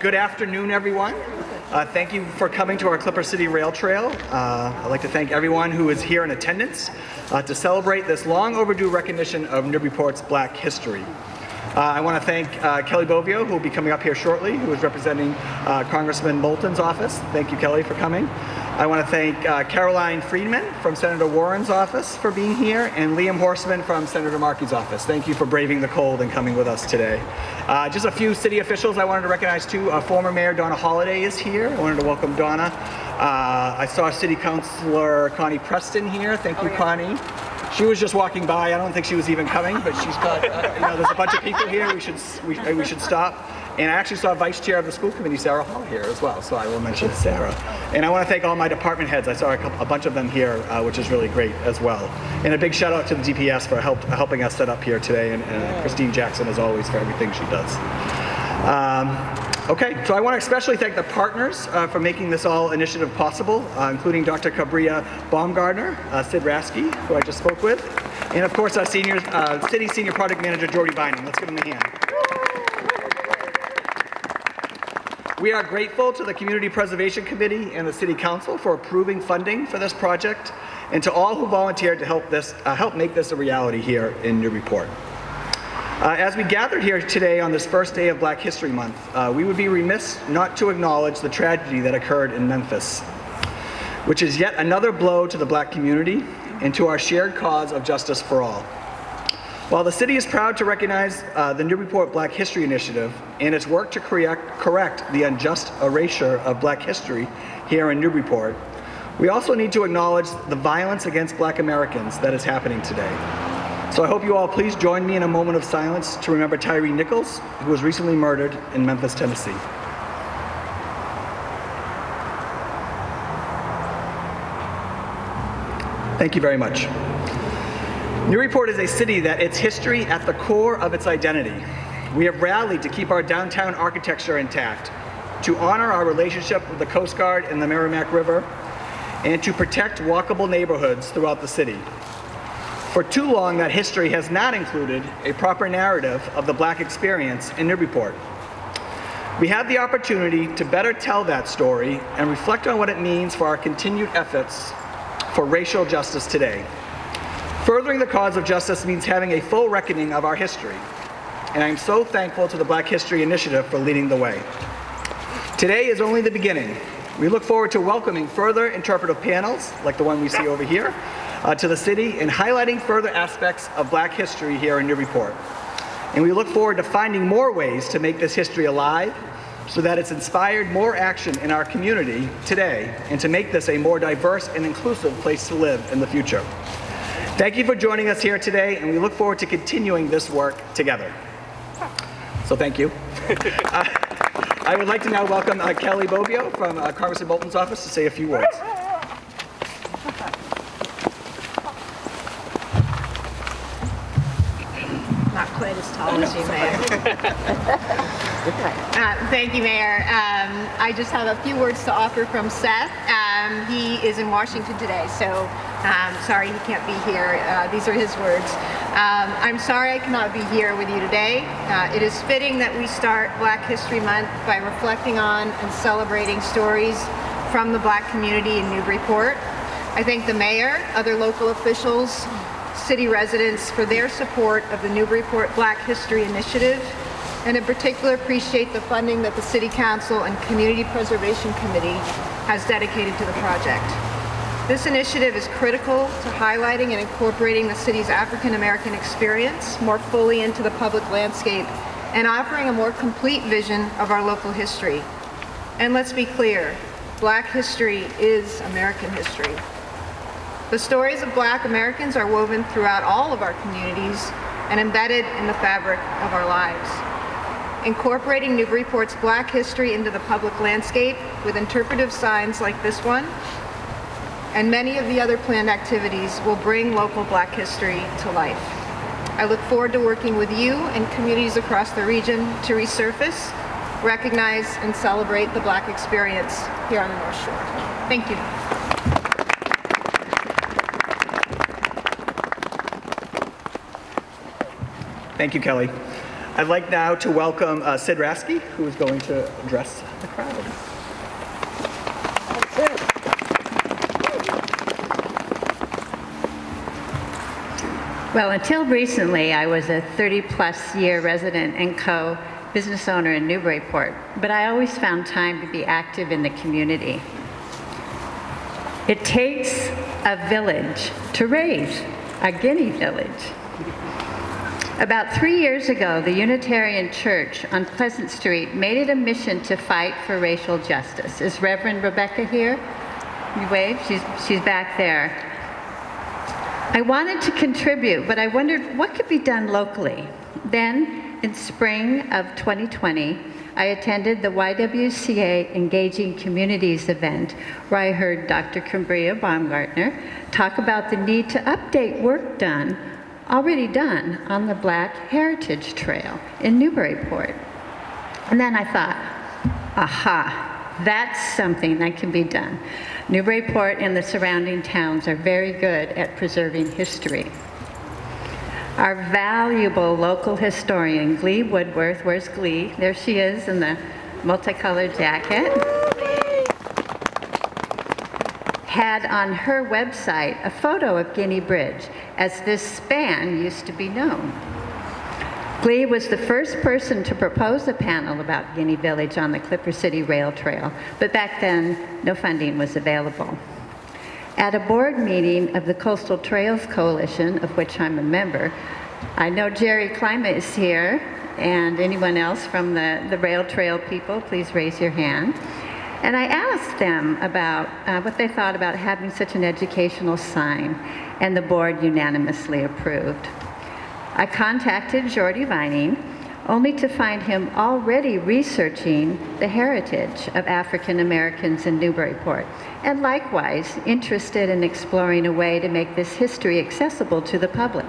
Good afternoon, everyone. Thank you for coming to our Clipper City Rail Trail. I'd like to thank everyone who is here in attendance to celebrate this long overdue recognition of Newburyport's Black history. I want to thank Kelly Bovio, who will be coming up here shortly, who is representing Congressman Moulton's office. Thank you, Kelly, for coming. I want to thank Caroline Friedman from Senator Warren's office for being here, and Liam Horseman from Senator Markey's office. Thank you for braving the cold and coming with us today. Just a few city officials I wanted to recognize too. Former Mayor Donna Holliday is here. I wanted to welcome Donna. I saw City Councilor Connie Preston here. Thank you, Connie. She was just walking by. I don't think she was even coming, but she's got, there's a bunch of people here. We should stop. And I actually saw Vice Chair of the School Committee, Sarah Hall, here as well, so I will mention Sarah. And I want to thank all my department heads. I saw a bunch of them here, which is really great as well. And a big shout out to the DPS for helping us set up here today, and Christine Jackson, as always, for everything she does. Okay, so I want to especially thank the partners for making this all initiative possible, including Dr. Cabria Baumgardner, Sid Rasky, who I just spoke with, and of course our City Senior Project Manager, Jordy Bynum. Let's give him a hand. We are grateful to the Community Preservation Committee and the City Council for approving funding for this project, and to all who volunteered to help make this a reality here in Newburyport. As we gathered here today on this first day of Black History Month, we would be remiss not to acknowledge the tragedy that occurred in Memphis, which is yet another blow to the Black community and to our shared cause of justice for all. While the city is proud to recognize the Newburyport Black History Initiative and its work to correct the unjust erasure of Black history here in Newburyport, we also need to acknowledge the violence against Black Americans that is happening today. So I hope you all please join me in a moment of silence to remember Tyree Nichols, who was recently murdered in Memphis, Tennessee. Thank you very much. Newburyport is a city that its history at the core of its identity. We have rallied to keep our downtown architecture intact, to honor our relationship with the Coast Guard and the Merrimack River, and to protect walkable neighborhoods throughout the city. For too long, that history has not included a proper narrative of the Black experience in Newburyport. We have the opportunity to better tell that story and reflect on what it means for our continued efforts for racial justice today. Furthering the cause of justice means having a full reckoning of our history, and I'm so thankful to the Black History Initiative for leading the way. Today is only the beginning. We look forward to welcoming further interpretive panels, like the one we see over here, to the city, and highlighting further aspects of Black history here in Newburyport. And we look forward to finding more ways to make this history alive so that it's inspired more action in our community today, and to make this a more diverse and inclusive place to live in the future. Thank you for joining us here today, and we look forward to continuing this work together. So thank you. I would like to now welcome Kelly Bovio from Congressman Moulton's office to say a few words. Not quite as tall as you, Mayor. Thank you, Mayor. I just have a few words to offer from Seth. He is in Washington today, so sorry he can't be here. These are his words. I'm sorry I cannot be here with you today. It is fitting that we start Black History Month by reflecting on and celebrating stories from the Black community in Newburyport. I thank the Mayor, other local officials, city residents for their support of the Newburyport Black History Initiative, and in particular appreciate the funding that the City Council and Community Preservation Committee has dedicated to the project. This initiative is critical to highlighting and incorporating the city's African American experience more fully into the public landscape and offering a more complete vision of our local history. And let's be clear, Black history is American history. The stories of Black Americans are woven throughout all of our communities and embedded in the fabric of our lives. Incorporating Newburyport's Black history into the public landscape with interpretive signs like this one and many of the other planned activities will bring local Black history to life. I look forward to working with you and communities across the region to resurface, recognize, and celebrate the Black experience here on the North Shore. Thank you. Thank you, Kelly. I'd like now to welcome Sid Rasky, who is going to address the crowd. Well, until recently, I was a 30-plus year resident and co-business owner in Newburyport, but I always found time to be active in the community. It takes a village to raise a guinea village. About 3 years ago, the Unitarian Church on Pleasant Street made it a mission to fight for racial justice. Is Reverend Rebecca here? You wave? She's back there. I wanted to contribute, but I wondered what could be done locally. Then, in spring of 2020, I attended the YWCA Engaging Communities event, where I heard Dr. Cambria Baumgartner talk about the need to update work already done on the Black Heritage Trail in Newburyport. And then I thought, aha, that's something that can be done. Newburyport and the surrounding towns are very good at preserving history. Our valuable local historian, Glee Woodworth, where's Glee? There she is in the multicolored jacket. Had on her website a photo of Guinea Bridge, as this span used to be known. Glee was the first person to propose a panel about Guinea Village on the Clipper City Rail Trail, but back then, no funding was available. At a board meeting of the Coastal Trails Coalition, of which I'm a member, I know Jerry Klima is here, and anyone else from the rail trail people, please raise your hand. And I asked them about what they thought about having such an educational sign, and the board unanimously approved. I contacted Jordy Vining, only to find him already researching the heritage of African Americans in Newburyport, and likewise interested in exploring a way to make this history accessible to the public.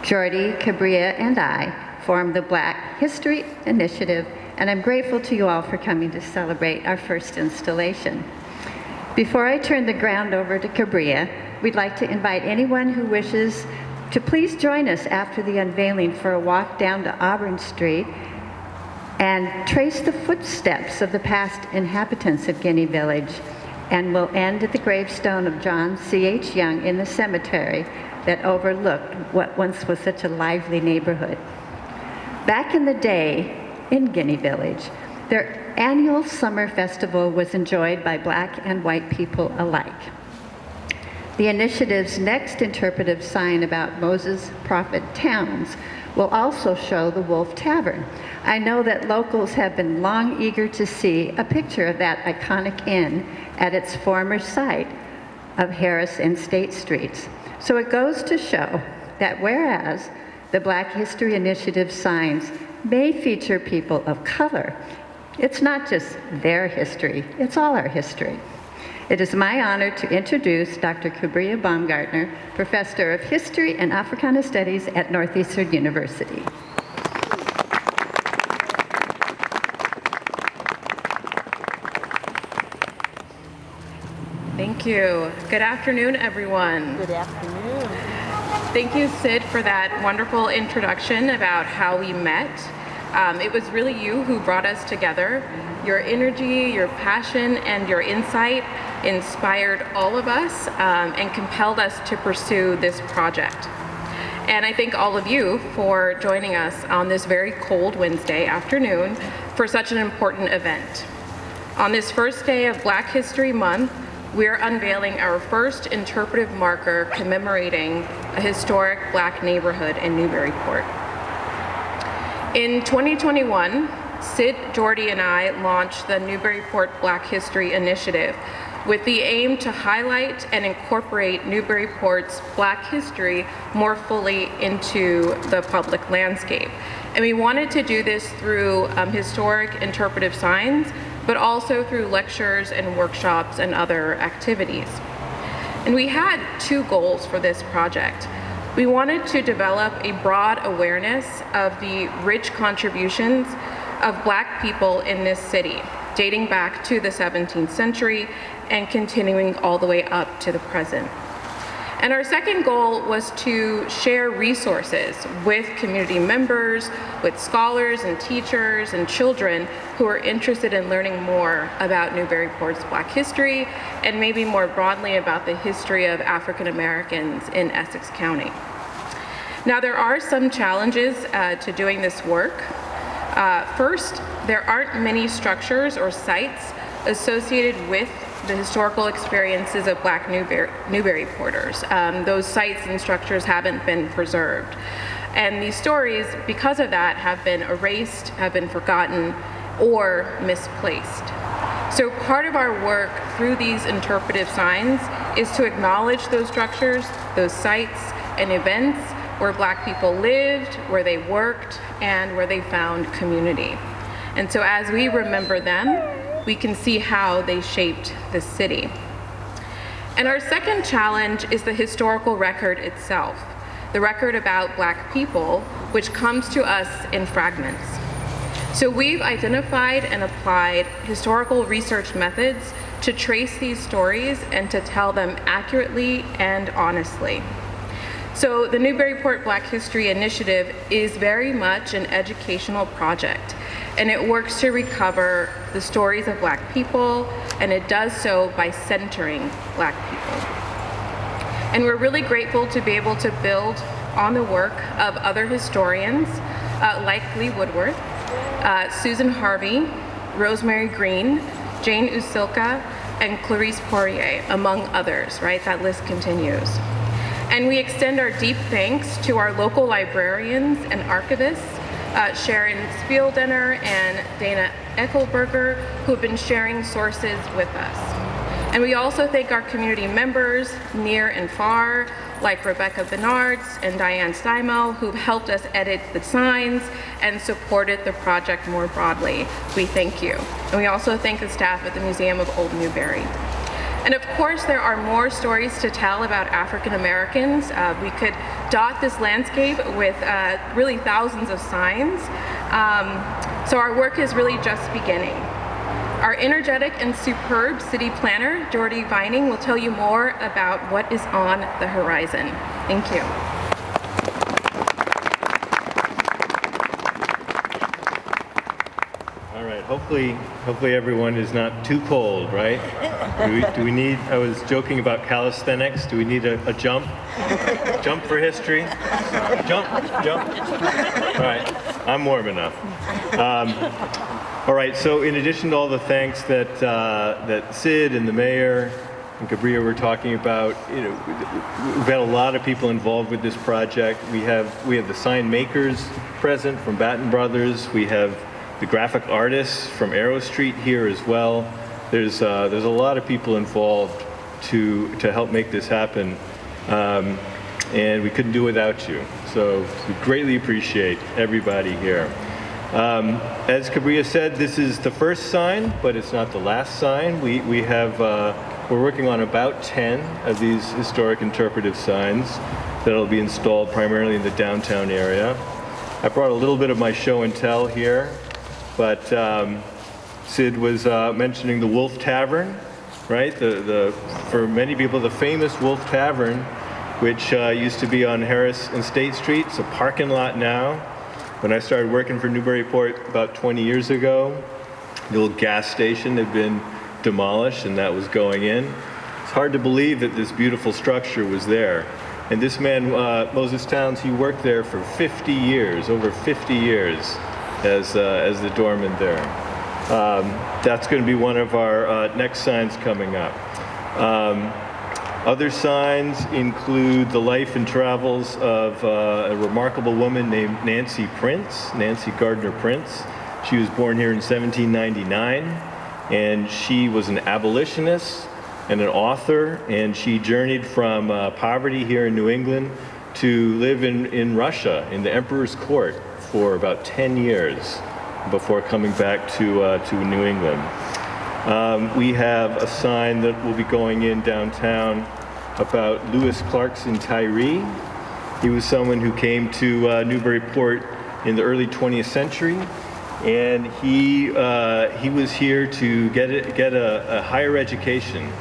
Jordy, Cabria, and I formed the Black History Initiative, and I'm grateful to you all for coming to celebrate our first installation. Before I turn the ground over to Cabria, we'd like to invite anyone who wishes to please join us after the unveiling for a walk down to Auburn Street and trace the footsteps of the past inhabitants of Guinea Village, and we'll end at the gravestone of John C.H. Young in the cemetery that overlooked what once was such a lively neighborhood. Back in the day in Guinea Village, their annual summer festival was enjoyed by Black and white people alike. The initiative's next interpretive sign about Moses Prophet towns will also show the Wolf Tavern. I know that locals have been long eager to see a picture of that iconic inn at its former site of Harris and State Streets. So it goes to show that whereas the Black History Initiative signs may feature people of color, it's not just their history, it's all our history. It is my honor to introduce Dr. Cambria Baumgartner, Professor of History and Africana Studies at Northeastern University. Thank you. Good afternoon, everyone. Good afternoon. Thank you, Sid, for that wonderful introduction about how we met. It was really you who brought us together. Your energy, your passion, and your insight inspired all of us and compelled us to pursue this project. And I thank all of you for joining us on this very cold Wednesday afternoon for such an important event. On this first day of Black History Month, we're unveiling our first interpretive marker commemorating a historic Black neighborhood in Newburyport. In 2021, Sid, Jordy, and I launched the Newburyport Black History Initiative with the aim to highlight and incorporate Newburyport's Black history more fully into the public landscape. And we wanted to do this through historic interpretive signs, but also through lectures and workshops and other activities. And we had two goals for this project. We wanted to develop a broad awareness of the rich contributions of Black people in this city, dating back to the 17th century and continuing all the way up to the present. And our second goal was to share resources with community members, with scholars and teachers and children who are interested in learning more about Newburyport's Black history and maybe more broadly about the history of African Americans in Essex County. Now, there are some challenges to doing this work. First, there aren't many structures or sites associated with the historical experiences of Black Newburyporters. Those sites and structures haven't been preserved. And these stories, because of that, have been erased, have been forgotten, or misplaced. So part of our work through these interpretive signs is to acknowledge those structures, those sites and events where Black people lived, where they worked, and where they found community. And so as we remember them, we can see how they shaped the city. And our second challenge is the historical record itself, the record about Black people, which comes to us in fragments. So we've identified and applied historical research methods to trace these stories and to tell them accurately and honestly. So the Newburyport Black History Initiative is very much an educational project, and it works to recover the stories of Black people, and it does so by centering Black people. And we're really grateful to be able to build on the work of other historians like Lee Woodworth, Susan Harvey, Rosemary Green, Jane Usilka, and Clarice Poirier, among others, right? That list continues. And we extend our deep thanks to our local librarians and archivists, Sharon Spieldenner and Dana Eckelberger, who have been sharing sources with us. And we also thank our community members, near and far, like Rebecca Bernards and Diane Steimo, who've helped us edit the signs and supported the project more broadly. We thank you. And we also thank the staff at the Museum of Old Newbury. And of course, there are more stories to tell about African Americans. We could dot this landscape with really thousands of signs. So our work is really just beginning. Our energetic and superb city planner, Jordy Vining, will tell you more about what is on the horizon. Thank you. All right, hopefully everyone is not too cold, right? Do we need, I was joking about calisthenics. Do we need a jump? Jump for history? Jump. All right, I'm warm enough. All right, so in addition to all the thanks that Sid and the mayor and Cabria were talking about, we've had a lot of people involved with this project. We have the sign makers present from Batten Brothers. We have the graphic artists from Arrow Street here as well. There's a lot of people involved to help make this happen, and we couldn't do it without you. So we greatly appreciate everybody here. As Cabria said, this is the first sign, but it's not the last sign. We're working on about 10 of these historic interpretive signs that'll be installed primarily in the downtown area. I brought a little bit of my show and tell here, but Sid was mentioning the Wolf Tavern, right? For many people, the famous Wolf Tavern, which used to be on Harris and State Street. It's a parking lot now. When I started working for Newburyport about 20 years ago, the old gas station had been demolished and that was going in. It's hard to believe that this beautiful structure was there. And this man, Moses Towns, he worked there for 50 years, over 50 years as the doorman there. That's going to be one of our next signs coming up. Other signs include the life and travels of a remarkable woman named Nancy Gardner Prince. She was born here in 1799, and she was an abolitionist and an author, and she journeyed from poverty here in New England to live in Russia, in the Emperor's Court, for about 10 years before coming back to New England. We have a sign that will be going in downtown about Lewis Clarkson Tyree. He was someone who came to Newburyport in the early 20th century, and he was here to get a higher education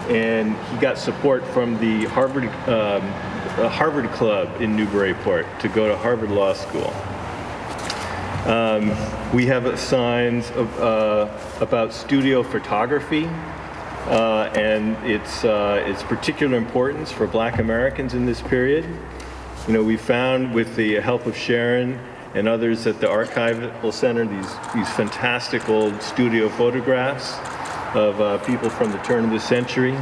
and he got support from the Harvard Club in Newburyport to go to Harvard Law School. We have signs about studio photography and its particular importance for Black Americans in this period. You know, we found, with the help of Sharon and others at the Archival Center, these fantastic old studio photographs of people from the turn of the century.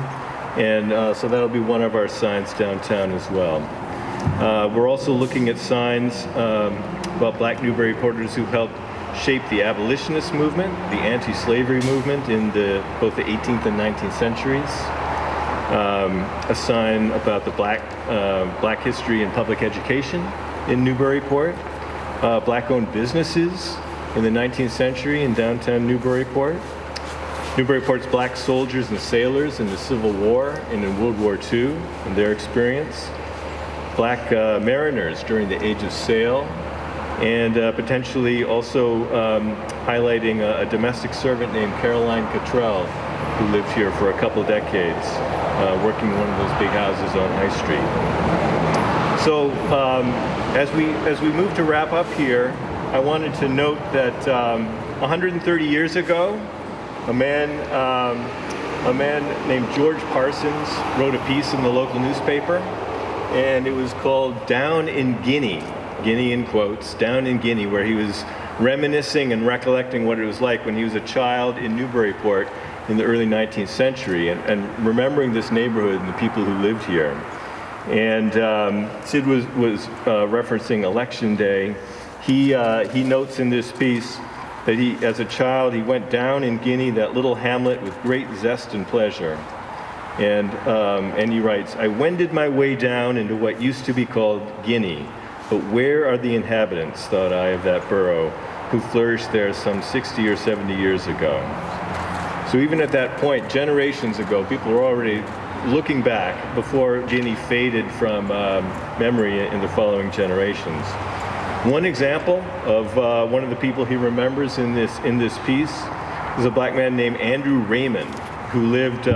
And so that'll be one of our signs downtown as well. We're also looking at signs about Black Newburyporters who helped shape the abolitionist movement, the anti-slavery movement in both the 18th and 19th centuries. A sign about the Black history and public education in Newburyport. Black-owned businesses in the 19th century in downtown Newburyport. Newburyport's Black soldiers and sailors in the Civil War and in World War II and their experience. Black mariners during the Age of Sail, and potentially also highlighting a domestic servant named Caroline Cottrell, who lived here for a couple of decades, working in one of those big houses on High Street. So as we move to wrap up here, I wanted to note that 130 years ago, a man named George Parsons wrote a piece in the local newspaper, and it was called Down in Guinea, Guinea in quotes, Down in Guinea, where he was reminiscing and recollecting what it was like when he was a child in Newburyport in the early 19th century, and remembering this neighborhood and the people who lived here. And Sid was referencing Election Day. He notes in this piece that as a child, he went down in Guinea, that little hamlet, with great zest and pleasure. And he writes, I wended my way down into what used to be called Guinea, but where are the inhabitants, thought I, of that borough, who flourished there some 60 or 70 years ago? So even at that point, generations ago, people were already looking back before Guinea faded from memory in the following generations. One example of one of the people he remembers in this piece is a Black man named Andrew Raymond, who lived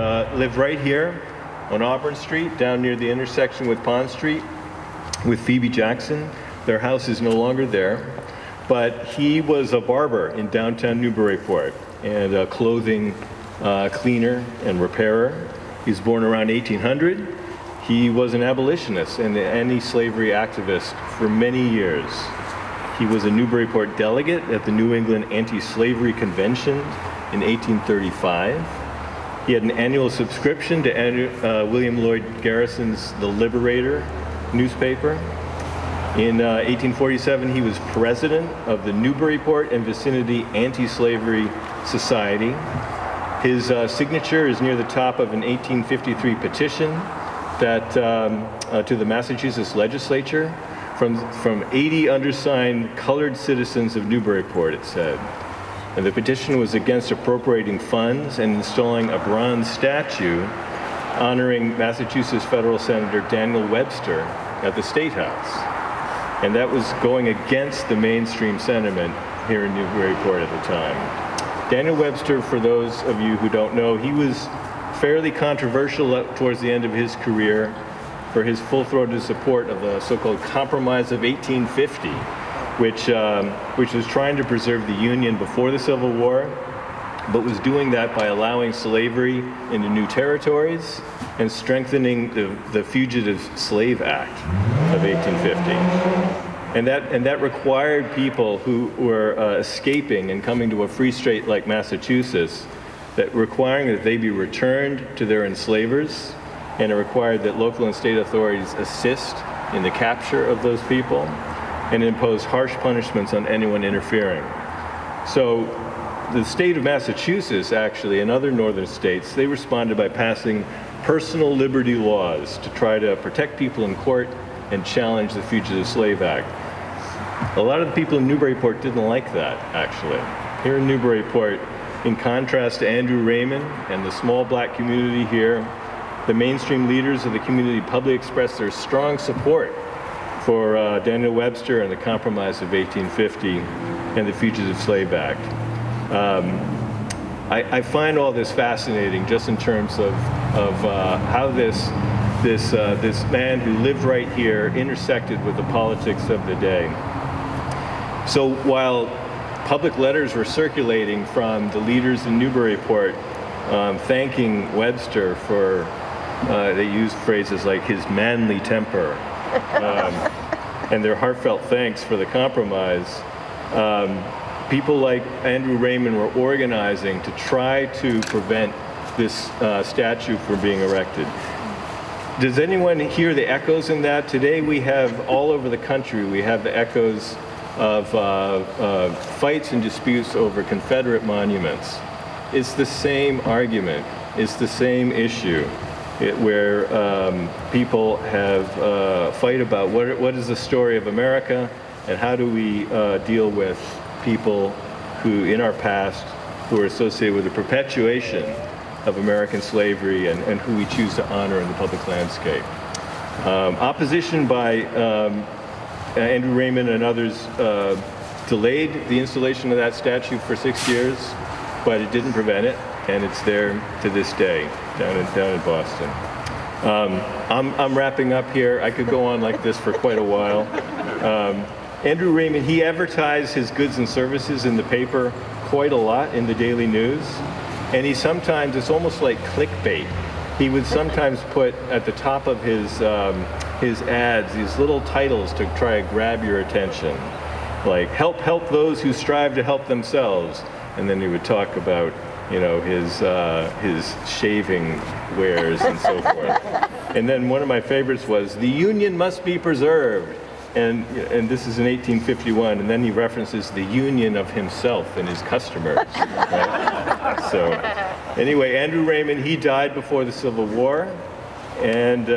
right here on Auburn Street, down near the intersection with Pond Street, with Phoebe Jackson. Their house is no longer there, but he was a barber in downtown Newburyport and a clothing cleaner and repairer. He was born around 1800. He was an abolitionist and an anti-slavery activist for many years. He was a Newburyport delegate at the New England Anti-Slavery Convention in 1835. He had an annual subscription to William Lloyd Garrison's The Liberator newspaper. In 1847, he was president of the Newburyport and Vicinity Anti-Slavery Society. His signature is near the top of an 1853 petition that to the Massachusetts legislature from 80 undersigned colored citizens of Newburyport, it said. And the petition was against appropriating funds and installing a bronze statue honoring Massachusetts federal Senator Daniel Webster at the State House. And that was going against the mainstream sentiment here in Newburyport at the time. Daniel Webster, for those of you who don't know, he was fairly controversial towards the end of his career for his full-throated support of the so-called Compromise of 1850, which was trying to preserve the Union before the Civil War, but was doing that by allowing slavery into new territories and strengthening the Fugitive Slave Act of 1850. And that required people who were escaping and coming to a free state like Massachusetts, that requiring that they be returned to their enslavers, and it required that local and state authorities assist in the capture of those people and impose harsh punishments on anyone interfering. So the state of Massachusetts, actually, and other northern states, they responded by passing personal liberty laws to try to protect people in court and challenge the Fugitive Slave Act. A lot of the people in Newburyport didn't like that, actually. Here in Newburyport, in contrast to Andrew Raymond and the small Black community here, the mainstream leaders of the community publicly expressed their strong support for Daniel Webster and the Compromise of 1850 and the Fugitive Slave Act. I find all this fascinating just in terms of how this man who lived right here intersected with the politics of the day. So while public letters were circulating from the leaders in Newburyport thanking Webster for, they used phrases like his manly temper, and their heartfelt thanks for the compromise, people like Andrew Raymond were organizing to try to prevent this statue from being erected. Does anyone hear the echoes in that? Today we have, all over the country, we have the echoes of fights and disputes over Confederate monuments. It's the same argument. It's the same issue where people have fight about what is the story of America and how do we deal with people who, in our past, who are associated with the perpetuation of American slavery and who we choose to honor in the public landscape. Opposition by Andrew Raymond and others delayed the installation of that statue for 6 years, but it didn't prevent it, and it's there to this day down in Boston. I'm wrapping up here. I could go on like this for quite a while. Andrew Raymond, he advertised his goods and services in the paper quite a lot in the Daily News, and he sometimes, it's almost like clickbait. He would sometimes put at the top of his ads these little titles to try to grab your attention, like help those who strive to help themselves, and then he would talk about, you know, his shaving wares and so forth. And then one of my favorites was, the union must be preserved. And this is in 1851, and then he references the union of himself and his customers. Right? So anyway, Andrew Raymond, he died before the Civil War, and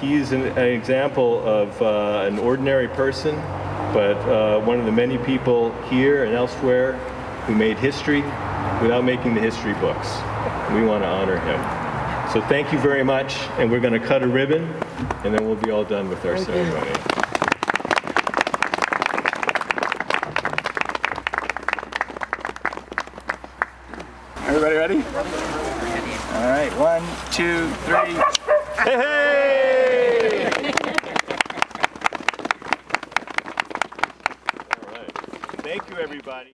he's an example of an ordinary person, but one of the many people here and elsewhere who made history without making the history books. We want to honor him. So thank you very much, and we're going to cut a ribbon, and then we'll be all done with our ceremony. Everybody ready? All right, 1, 2, 3. Hey! All right. Thank you, everybody.